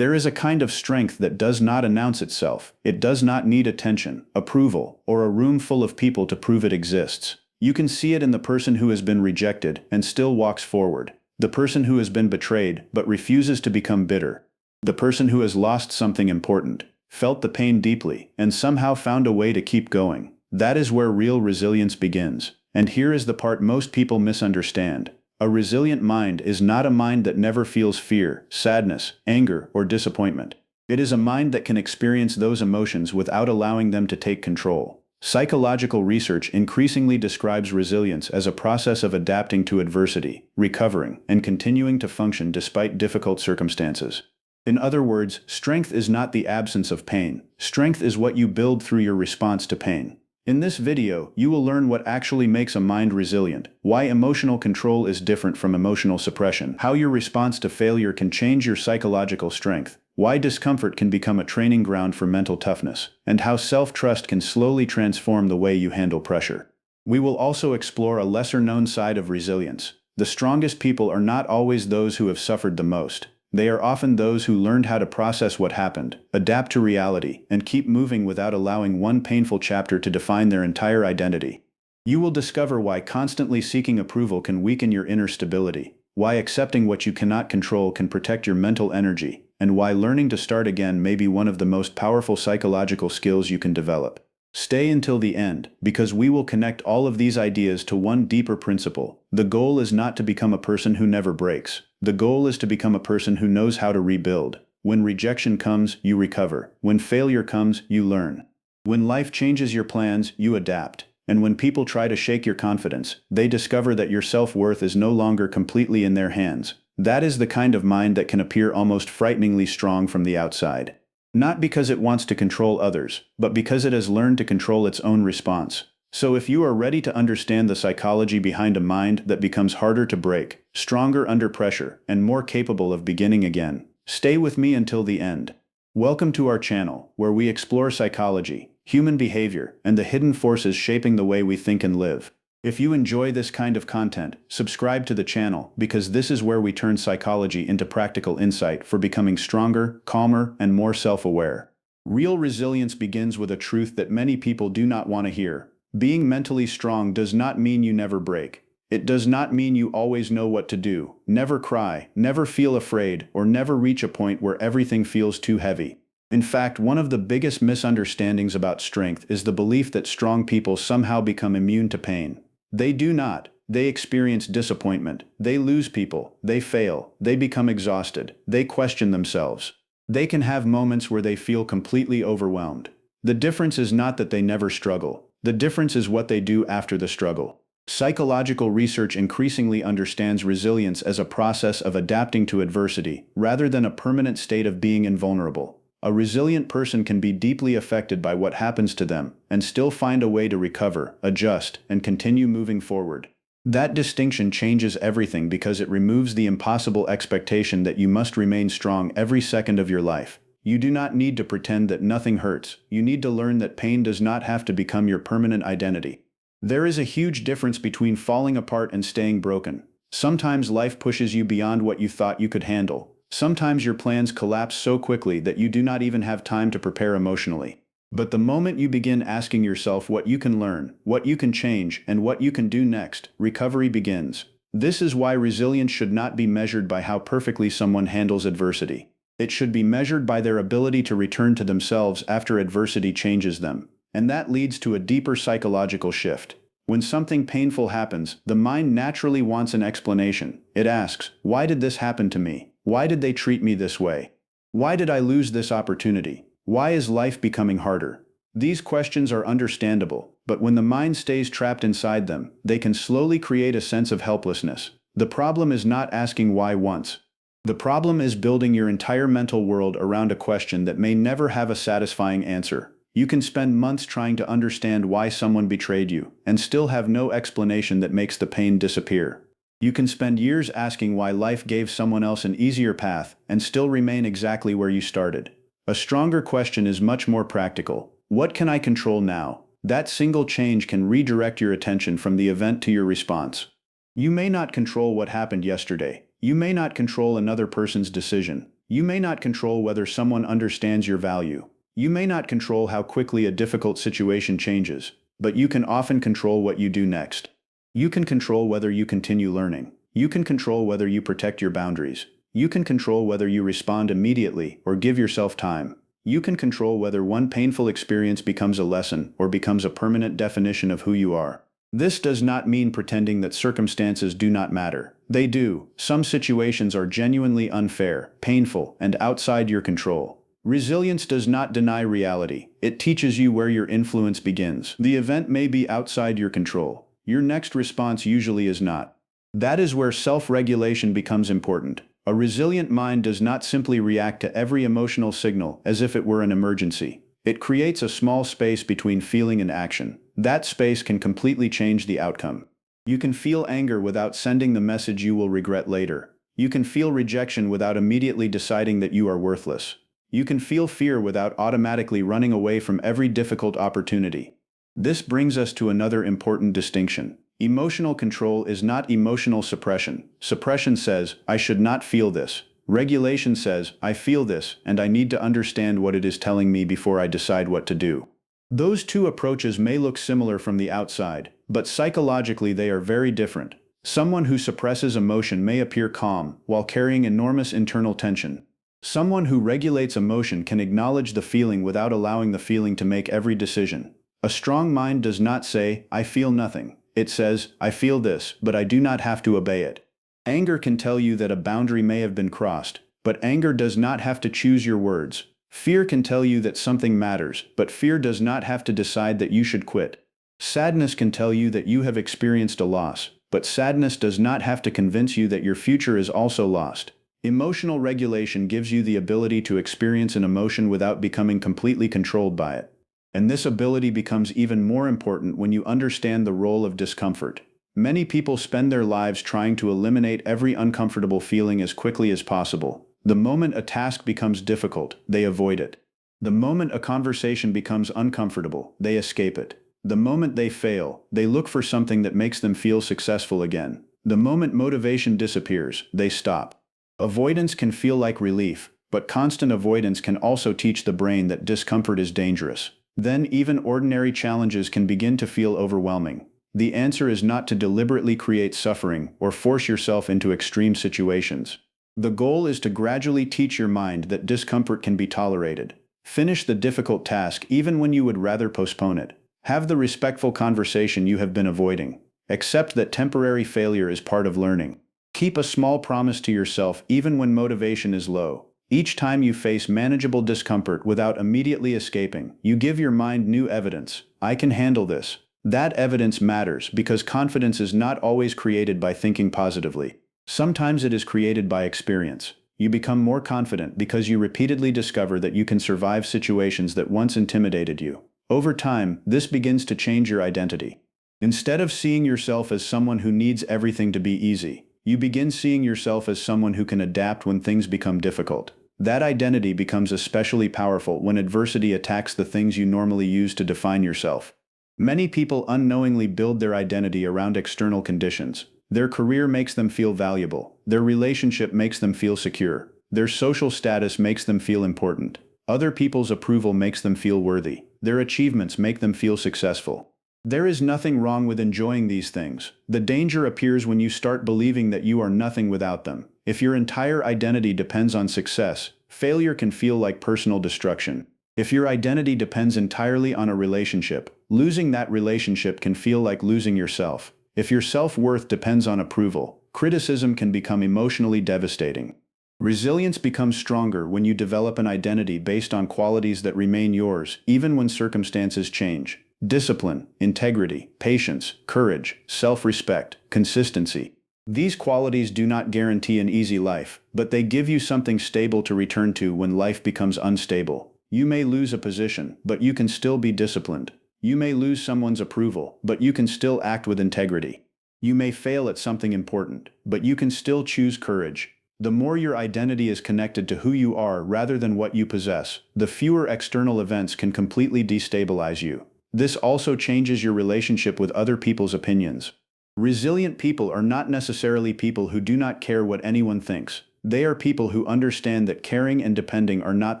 There is a kind of strength that does not announce itself. It does not need attention, approval, or a room full of people to prove it exists. You can see it in the person who has been rejected and still walks forward. The person who has been betrayed but refuses to become bitter. The person who has lost something important, felt the pain deeply, and somehow found a way to keep going. That is where real resilience begins. And here is the part most people misunderstand. A resilient mind is not a mind that never feels fear, sadness, anger, or disappointment. It is a mind that can experience those emotions without allowing them to take control. Psychological research increasingly describes resilience as a process of adapting to adversity, recovering, and continuing to function despite difficult circumstances. In other words, strength is not the absence of pain. Strength is what you build through your response to pain. In this video, you will learn what actually makes a mind resilient, why emotional control is different from emotional suppression, how your response to failure can change your psychological strength, why discomfort can become a training ground for mental toughness, and how self-trust can slowly transform the way you handle pressure. We will also explore a lesser-known side of resilience. The strongest people are not always those who have suffered the most. They are often those who learned how to process what happened, adapt to reality, and keep moving without allowing one painful chapter to define their entire identity. You will discover why constantly seeking approval can weaken your inner stability, why accepting what you cannot control can protect your mental energy, and why learning to start again may be one of the most powerful psychological skills you can develop. Stay until the end, because we will connect all of these ideas to one deeper principle. The goal is not to become a person who never breaks. The goal is to become a person who knows how to rebuild. When rejection comes, you recover. When failure comes, you learn. When life changes your plans, you adapt. And when people try to shake your confidence, they discover that your self-worth is no longer completely in their hands. That is the kind of mind that can appear almost frighteningly strong from the outside. Not because it wants to control others, but because it has learned to control its own response. So if you are ready to understand the psychology behind a mind that becomes harder to break, stronger under pressure, and more capable of beginning again, stay with me until the end. Welcome to our channel, where we explore psychology, human behavior, and the hidden forces shaping the way we think and live. If you enjoy this kind of content, subscribe to the channel, because this is where we turn psychology into practical insight for becoming stronger, calmer, and more self-aware. Real resilience begins with a truth that many people do not want to hear. Being mentally strong does not mean you never break. It does not mean you always know what to do, never cry, never feel afraid, or never reach a point where everything feels too heavy. In fact, one of the biggest misunderstandings about strength is the belief that strong people somehow become immune to pain. They do not. They experience disappointment. They lose people. They fail. They become exhausted. They question themselves. They can have moments where they feel completely overwhelmed. The difference is not that they never struggle. The difference is what they do after the struggle. Psychological research increasingly understands resilience as a process of adapting to adversity, rather than a permanent state of being invulnerable. A resilient person can be deeply affected by what happens to them, and still find a way to recover, adjust, and continue moving forward. That distinction changes everything because it removes the impossible expectation that you must remain strong every second of your life. You do not need to pretend that nothing hurts. You need to learn that pain does not have to become your permanent identity. There is a huge difference between falling apart and staying broken. Sometimes life pushes you beyond what you thought you could handle. Sometimes your plans collapse so quickly that you do not even have time to prepare emotionally. But the moment you begin asking yourself what you can learn, what you can change, and what you can do next, recovery begins. This is why resilience should not be measured by how perfectly someone handles adversity. It should be measured by their ability to return to themselves after adversity changes them. And that leads to a deeper psychological shift. When something painful happens, the mind naturally wants an explanation. It asks, why did this happen to me? Why did they treat me this way? Why did I lose this opportunity? Why is life becoming harder? These questions are understandable, but when the mind stays trapped inside them, they can slowly create a sense of helplessness. The problem is not asking why once. The problem is building your entire mental world around a question that may never have a satisfying answer. You can spend months trying to understand why someone betrayed you, and still have no explanation that makes the pain disappear. You can spend years asking why life gave someone else an easier path, and still remain exactly where you started. A stronger question is much more practical. What can I control now? That single change can redirect your attention from the event to your response. You may not control what happened yesterday. You may not control another person's decision. You may not control whether someone understands your value. You may not control how quickly a difficult situation changes, but you can often control what you do next. You can control whether you continue learning. You can control whether you protect your boundaries. You can control whether you respond immediately or give yourself time. You can control whether one painful experience becomes a lesson or becomes a permanent definition of who you are. This does not mean pretending that circumstances do not matter. They do. Some situations are genuinely unfair, painful, and outside your control. Resilience does not deny reality. It teaches you where your influence begins. The event may be outside your control. Your next response usually is not. That is where self-regulation becomes important. A resilient mind does not simply react to every emotional signal as if it were an emergency. It creates a small space between feeling and action. That space can completely change the outcome. You can feel anger without sending the message you will regret later. You can feel rejection without immediately deciding that you are worthless. You can feel fear without automatically running away from every difficult opportunity. This brings us to another important distinction. Emotional control is not emotional suppression. Suppression says, I should not feel this. Regulation says, I feel this, and I need to understand what it is telling me before I decide what to do. Those two approaches may look similar from the outside, but psychologically they are very different. Someone who suppresses emotion may appear calm, while carrying enormous internal tension. Someone who regulates emotion can acknowledge the feeling without allowing the feeling to make every decision. A strong mind does not say, I feel nothing. It says, I feel this, but I do not have to obey it. Anger can tell you that a boundary may have been crossed, but anger does not have to choose your words. Fear can tell you that something matters, but fear does not have to decide that you should quit. Sadness can tell you that you have experienced a loss, but sadness does not have to convince you that your future is also lost. Emotional regulation gives you the ability to experience an emotion without becoming completely controlled by it. And this ability becomes even more important when you understand the role of discomfort. Many people spend their lives trying to eliminate every uncomfortable feeling as quickly as possible. The moment a task becomes difficult, they avoid it. The moment a conversation becomes uncomfortable, they escape it. The moment they fail, they look for something that makes them feel successful again. The moment motivation disappears, they stop. Avoidance can feel like relief, but constant avoidance can also teach the brain that discomfort is dangerous. Then even ordinary challenges can begin to feel overwhelming. The answer is not to deliberately create suffering or force yourself into extreme situations. The goal is to gradually teach your mind that discomfort can be tolerated. Finish the difficult task even when you would rather postpone it. Have the respectful conversation you have been avoiding. Accept that temporary failure is part of learning. Keep a small promise to yourself even when motivation is low. Each time you face manageable discomfort without immediately escaping, you give your mind new evidence. I can handle this. That evidence matters because confidence is not always created by thinking positively. Sometimes it is created by experience. You become more confident because you repeatedly discover that you can survive situations that once intimidated you. Over time, this begins to change your identity. Instead of seeing yourself as someone who needs everything to be easy, you begin seeing yourself as someone who can adapt when things become difficult. That identity becomes especially powerful when adversity attacks the things you normally use to define yourself. Many people unknowingly build their identity around external conditions. Their career makes them feel valuable. Their relationship makes them feel secure. Their social status makes them feel important. Other people's approval makes them feel worthy. Their achievements make them feel successful. There is nothing wrong with enjoying these things. The danger appears when you start believing that you are nothing without them. If your entire identity depends on success, failure can feel like personal destruction. If your identity depends entirely on a relationship, losing that relationship can feel like losing yourself. If your self-worth depends on approval, criticism can become emotionally devastating. Resilience becomes stronger when you develop an identity based on qualities that remain yours, even when circumstances change. Discipline, integrity, patience, courage, self-respect, consistency. These qualities do not guarantee an easy life, but they give you something stable to return to when life becomes unstable. You may lose a position, but you can still be disciplined. You may lose someone's approval, but you can still act with integrity. You may fail at something important, but you can still choose courage. The more your identity is connected to who you are rather than what you possess, the fewer external events can completely destabilize you. This also changes your relationship with other people's opinions. Resilient people are not necessarily people who do not care what anyone thinks. They are people who understand that caring and depending are not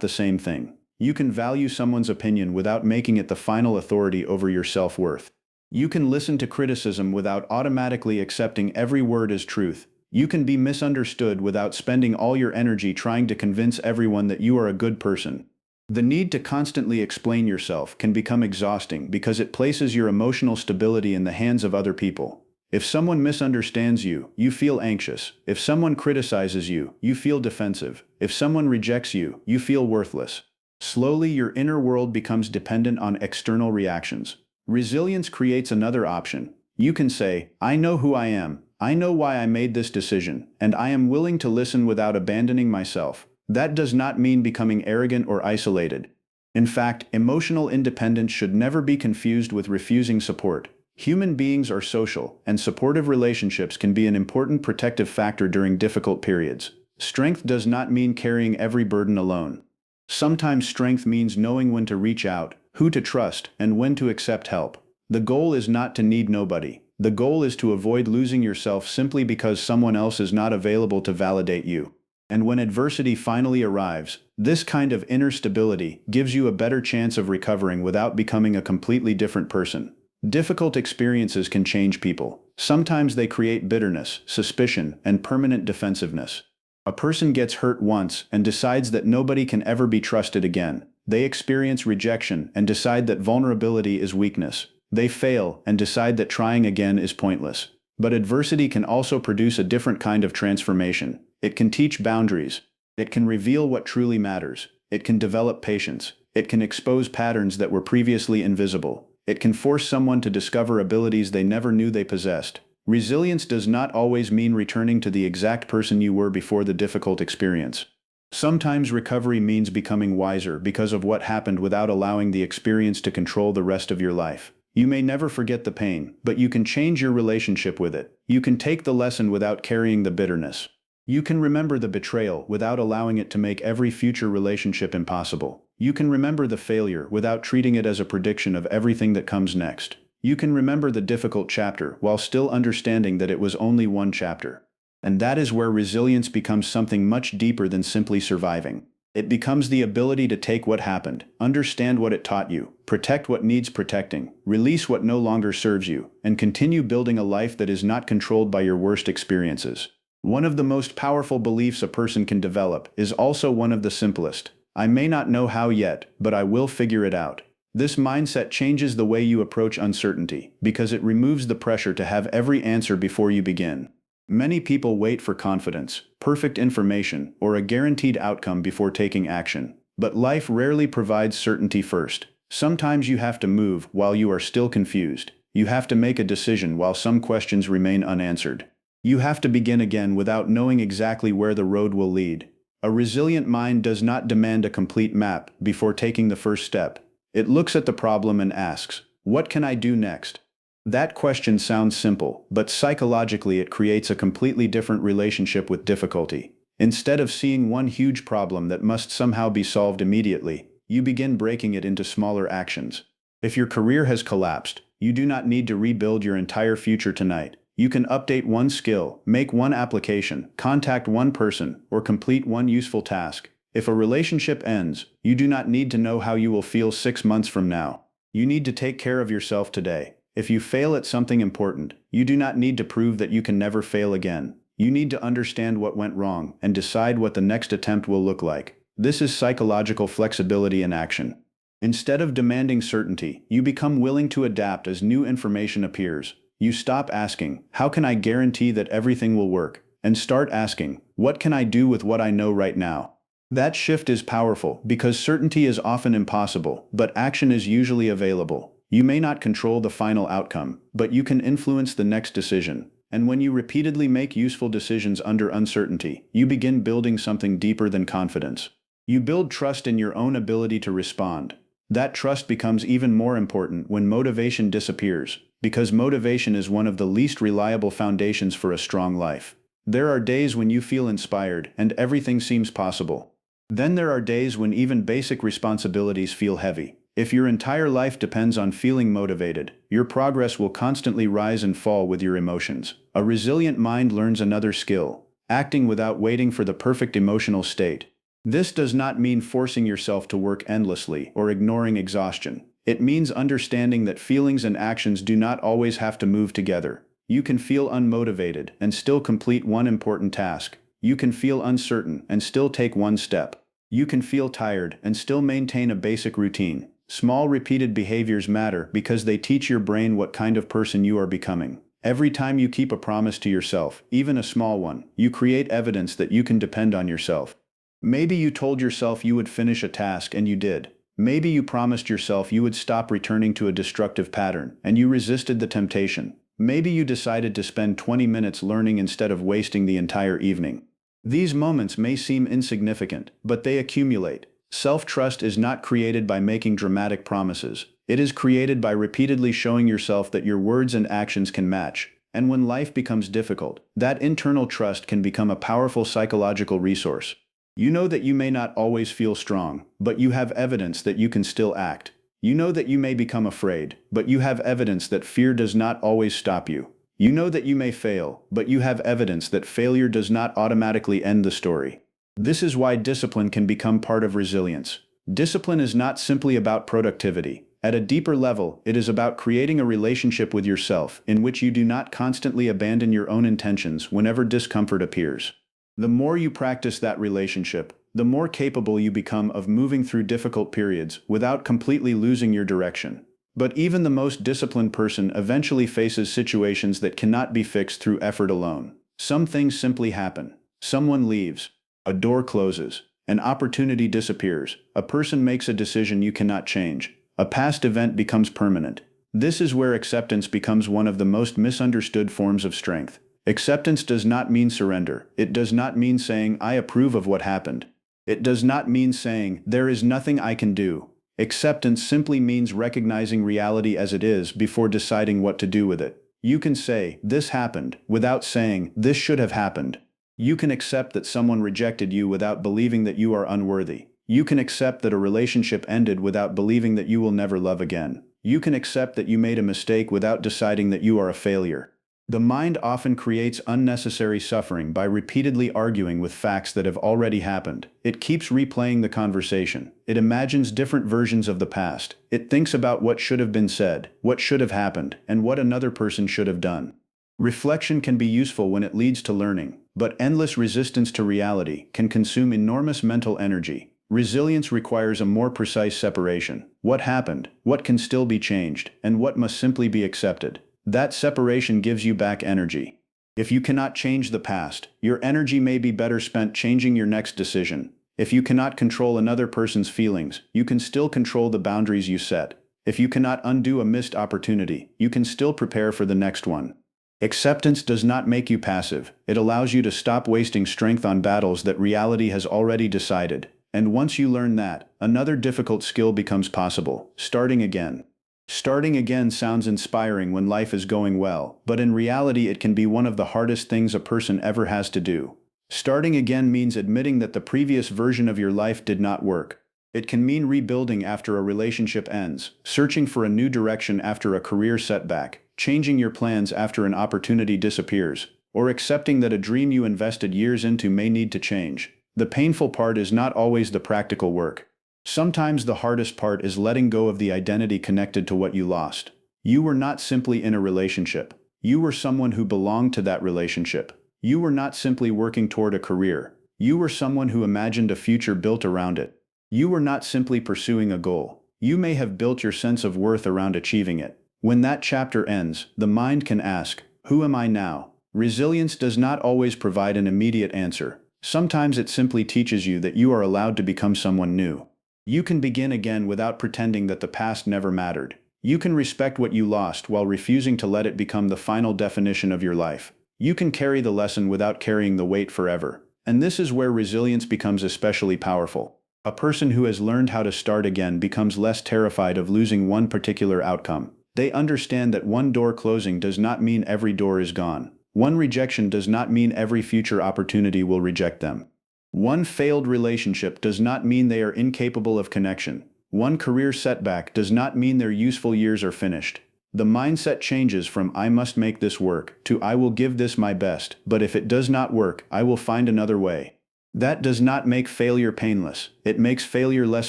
the same thing. You can value someone's opinion without making it the final authority over your self-worth. You can listen to criticism without automatically accepting every word as truth. You can be misunderstood without spending all your energy trying to convince everyone that you are a good person. The need to constantly explain yourself can become exhausting because it places your emotional stability in the hands of other people. If someone misunderstands you, you feel anxious. If someone criticizes you, you feel defensive. If someone rejects you, you feel worthless. Slowly, your inner world becomes dependent on external reactions. Resilience creates another option. You can say, I know who I am, I know why I made this decision, and I am willing to listen without abandoning myself. That does not mean becoming arrogant or isolated. In fact, emotional independence should never be confused with refusing support. Human beings are social, and supportive relationships can be an important protective factor during difficult periods. Strength does not mean carrying every burden alone. Sometimes strength means knowing when to reach out, who to trust, and when to accept help. The goal is not to need nobody. The goal is to avoid losing yourself simply because someone else is not available to validate you. And when adversity finally arrives, this kind of inner stability gives you a better chance of recovering without becoming a completely different person. Difficult experiences can change people. Sometimes they create bitterness, suspicion, and permanent defensiveness. A person gets hurt once and decides that nobody can ever be trusted again. They experience rejection and decide that vulnerability is weakness. They fail and decide that trying again is pointless. But adversity can also produce a different kind of transformation. It can teach boundaries. It can reveal what truly matters. It can develop patience. It can expose patterns that were previously invisible. It can force someone to discover abilities they never knew they possessed. Resilience does not always mean returning to the exact person you were before the difficult experience. Sometimes recovery means becoming wiser because of what happened without allowing the experience to control the rest of your life. You may never forget the pain, but you can change your relationship with it. You can take the lesson without carrying the bitterness. You can remember the betrayal without allowing it to make every future relationship impossible. You can remember the failure without treating it as a prediction of everything that comes next. You can remember the difficult chapter while still understanding that it was only one chapter. And that is where resilience becomes something much deeper than simply surviving. It becomes the ability to take what happened, understand what it taught you, protect what needs protecting, release what no longer serves you, and continue building a life that is not controlled by your worst experiences. One of the most powerful beliefs a person can develop is also one of the simplest. I may not know how yet, but I will figure it out. This mindset changes the way you approach uncertainty, because it removes the pressure to have every answer before you begin. Many people wait for confidence, perfect information, or a guaranteed outcome before taking action. But life rarely provides certainty first. Sometimes you have to move while you are still confused. You have to make a decision while some questions remain unanswered. You have to begin again without knowing exactly where the road will lead. A resilient mind does not demand a complete map before taking the first step. It looks at the problem and asks, what can I do next? That question sounds simple, but psychologically it creates a completely different relationship with difficulty. Instead of seeing one huge problem that must somehow be solved immediately, you begin breaking it into smaller actions. If your career has collapsed, you do not need to rebuild your entire future tonight. You can update one skill, make one application, contact one person, or complete one useful task. If a relationship ends, you do not need to know how you will feel 6 months from now. You need to take care of yourself today. If you fail at something important, you do not need to prove that you can never fail again. You need to understand what went wrong and decide what the next attempt will look like. This is psychological flexibility in action. Instead of demanding certainty, you become willing to adapt as new information appears. You stop asking, how can I guarantee that everything will work? And start asking, what can I do with what I know right now? That shift is powerful because certainty is often impossible, but action is usually available. You may not control the final outcome, but you can influence the next decision. And when you repeatedly make useful decisions under uncertainty, you begin building something deeper than confidence. You build trust in your own ability to respond. That trust becomes even more important when motivation disappears, because motivation is one of the least reliable foundations for a strong life. There are days when you feel inspired and everything seems possible. Then there are days when even basic responsibilities feel heavy. If your entire life depends on feeling motivated, your progress will constantly rise and fall with your emotions. A resilient mind learns another skill: acting without waiting for the perfect emotional state. This does not mean forcing yourself to work endlessly or ignoring exhaustion. It means understanding that feelings and actions do not always have to move together. You can feel unmotivated and still complete one important task. You can feel uncertain and still take one step. You can feel tired and still maintain a basic routine. Small repeated behaviors matter because they teach your brain what kind of person you are becoming. Every time you keep a promise to yourself, even a small one, you create evidence that you can depend on yourself. Maybe you told yourself you would finish a task and you did. Maybe you promised yourself you would stop returning to a destructive pattern and you resisted the temptation. Maybe you decided to spend 20 minutes learning instead of wasting the entire evening. These moments may seem insignificant, but they accumulate. Self-trust is not created by making dramatic promises. It is created by repeatedly showing yourself that your words and actions can match. And when life becomes difficult, that internal trust can become a powerful psychological resource. You know that you may not always feel strong, but you have evidence that you can still act. You know that you may become afraid, but you have evidence that fear does not always stop you. You know that you may fail, but you have evidence that failure does not automatically end the story. This is why discipline can become part of resilience. Discipline is not simply about productivity. At a deeper level, it is about creating a relationship with yourself in which you do not constantly abandon your own intentions whenever discomfort appears. The more you practice that relationship, the more capable you become of moving through difficult periods without completely losing your direction. But even the most disciplined person eventually faces situations that cannot be fixed through effort alone. Some things simply happen. Someone leaves. A door closes. An opportunity disappears. A person makes a decision you cannot change. A past event becomes permanent. This is where acceptance becomes one of the most misunderstood forms of strength. Acceptance does not mean surrender. It does not mean saying, "I approve of what happened." It does not mean saying, "There is nothing I can do." Acceptance simply means recognizing reality as it is before deciding what to do with it. You can say, "This happened," without saying, "This should have happened." You can accept that someone rejected you without believing that you are unworthy. You can accept that a relationship ended without believing that you will never love again. You can accept that you made a mistake without deciding that you are a failure. The mind often creates unnecessary suffering by repeatedly arguing with facts that have already happened. It keeps replaying the conversation. It imagines different versions of the past. It thinks about what should have been said, what should have happened, and what another person should have done. Reflection can be useful when it leads to learning, but endless resistance to reality can consume enormous mental energy. Resilience requires a more precise separation. What happened, what can still be changed, and what must simply be accepted. That separation gives you back energy. If you cannot change the past, your energy may be better spent changing your next decision. If you cannot control another person's feelings, you can still control the boundaries you set. If you cannot undo a missed opportunity, you can still prepare for the next one. Acceptance does not make you passive. It allows you to stop wasting strength on battles that reality has already decided. And once you learn that, another difficult skill becomes possible: starting again. Starting again sounds inspiring when life is going well, but in reality it can be one of the hardest things a person ever has to do. Starting again means admitting that the previous version of your life did not work. It can mean rebuilding after a relationship ends, searching for a new direction after a career setback, changing your plans after an opportunity disappears, or accepting that a dream you invested years into may need to change. The painful part is not always the practical work. Sometimes the hardest part is letting go of the identity connected to what you lost. You were not simply in a relationship. You were someone who belonged to that relationship. You were not simply working toward a career. You were someone who imagined a future built around it. You were not simply pursuing a goal. You may have built your sense of worth around achieving it. When that chapter ends, the mind can ask, "Who am I now?" Resilience does not always provide an immediate answer. Sometimes it simply teaches you that you are allowed to become someone new. You can begin again without pretending that the past never mattered. You can respect what you lost while refusing to let it become the final definition of your life. You can carry the lesson without carrying the weight forever. And this is where resilience becomes especially powerful. A person who has learned how to start again becomes less terrified of losing one particular outcome. They understand that one door closing does not mean every door is gone. One rejection does not mean every future opportunity will reject them. One failed relationship does not mean they are incapable of connection. One career setback does not mean their useful years are finished. The mindset changes from "I must make this work" to "I will give this my best, but if it does not work, I will find another way." That does not make failure painless, it makes failure less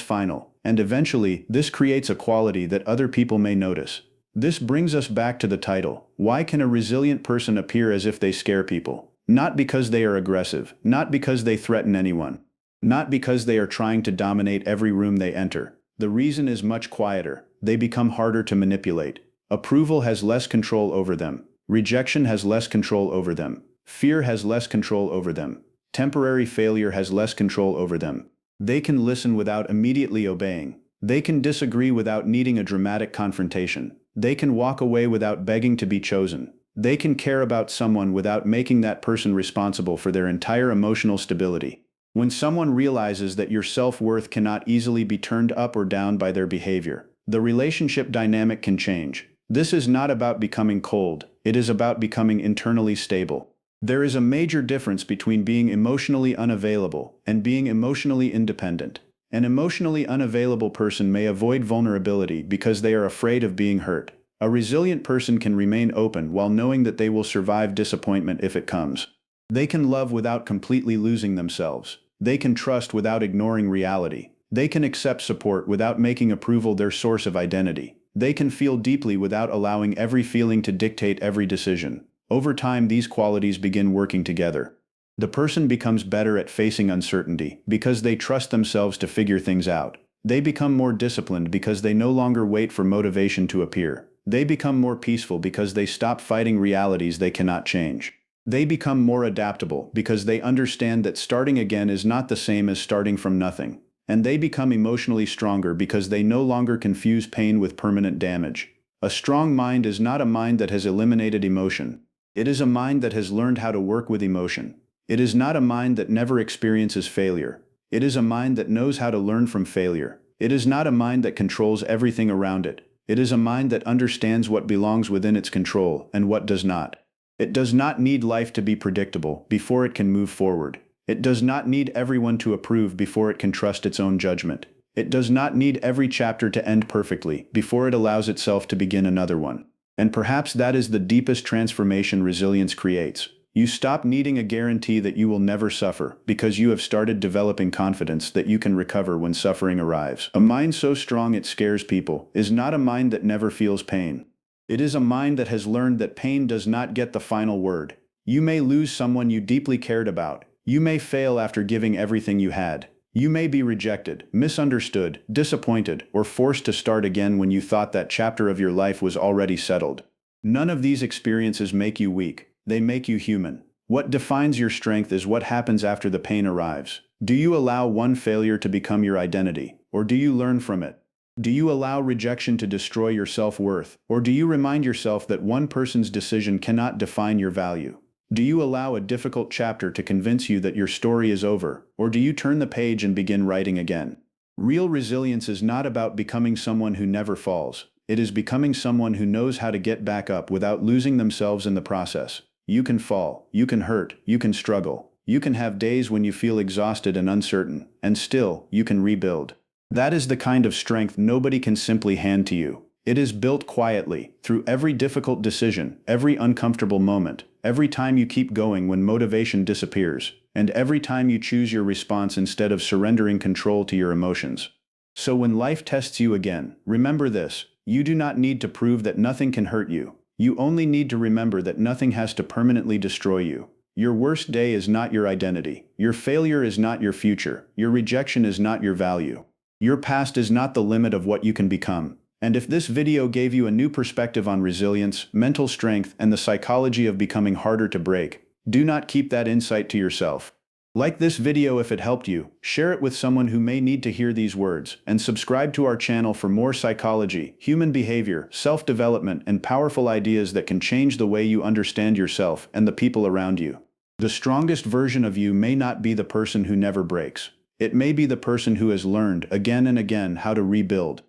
final, and eventually, this creates a quality that other people may notice. This brings us back to the title. Why can a resilient person appear as if they scare people? Not because they are aggressive, not because they threaten anyone, not because they are trying to dominate every room they enter. The reason is much quieter. They become harder to manipulate. Approval has less control over them. Rejection has less control over them. Fear has less control over them. Temporary failure has less control over them. They can listen without immediately obeying. They can disagree without needing a dramatic confrontation. They can walk away without begging to be chosen. They can care about someone without making that person responsible for their entire emotional stability. When someone realizes that your self-worth cannot easily be turned up or down by their behavior, the relationship dynamic can change. This is not about becoming cold, it is about becoming internally stable. There is a major difference between being emotionally unavailable and being emotionally independent. An emotionally unavailable person may avoid vulnerability because they are afraid of being hurt. A resilient person can remain open while knowing that they will survive disappointment if it comes. They can love without completely losing themselves. They can trust without ignoring reality. They can accept support without making approval their source of identity. They can feel deeply without allowing every feeling to dictate every decision. Over time, these qualities begin working together. The person becomes better at facing uncertainty because they trust themselves to figure things out. They become more disciplined because they no longer wait for motivation to appear. They become more peaceful because they stop fighting realities they cannot change. They become more adaptable because they understand that starting again is not the same as starting from nothing. And they become emotionally stronger because they no longer confuse pain with permanent damage. A strong mind is not a mind that has eliminated emotion. It is a mind that has learned how to work with emotion. It is not a mind that never experiences failure. It is a mind that knows how to learn from failure. It is not a mind that controls everything around it. It is a mind that understands what belongs within its control and what does not. It does not need life to be predictable before it can move forward. It does not need everyone to approve before it can trust its own judgment. It does not need every chapter to end perfectly before it allows itself to begin another one. And perhaps that is the deepest transformation resilience creates. You stop needing a guarantee that you will never suffer because you have started developing confidence that you can recover when suffering arrives. A mind so strong it scares people is not a mind that never feels pain. It is a mind that has learned that pain does not get the final word. You may lose someone you deeply cared about. You may fail after giving everything you had. You may be rejected, misunderstood, disappointed, or forced to start again when you thought that chapter of your life was already settled. None of these experiences make you weak. They make you human. What defines your strength is what happens after the pain arrives. Do you allow one failure to become your identity, or do you learn from it? Do you allow rejection to destroy your self-worth, or do you remind yourself that one person's decision cannot define your value? Do you allow a difficult chapter to convince you that your story is over, or do you turn the page and begin writing again? Real resilience is not about becoming someone who never falls. It is becoming someone who knows how to get back up without losing themselves in the process. You can fall, you can hurt, you can struggle. You can have days when you feel exhausted and uncertain, and still, you can rebuild. That is the kind of strength nobody can simply hand to you. It is built quietly, through every difficult decision, every uncomfortable moment, every time you keep going when motivation disappears, and every time you choose your response instead of surrendering control to your emotions. So when life tests you again, remember this: you do not need to prove that nothing can hurt you. You only need to remember that nothing has to permanently destroy you. Your worst day is not your identity. Your failure is not your future. Your rejection is not your value. Your past is not the limit of what you can become. And if this video gave you a new perspective on resilience, mental strength, and the psychology of becoming harder to break, do not keep that insight to yourself. Like this video if it helped you, share it with someone who may need to hear these words, and subscribe to our channel for more psychology, human behavior, self-development, and powerful ideas that can change the way you understand yourself and the people around you. The strongest version of you may not be the person who never breaks. It may be the person who has learned again and again how to rebuild.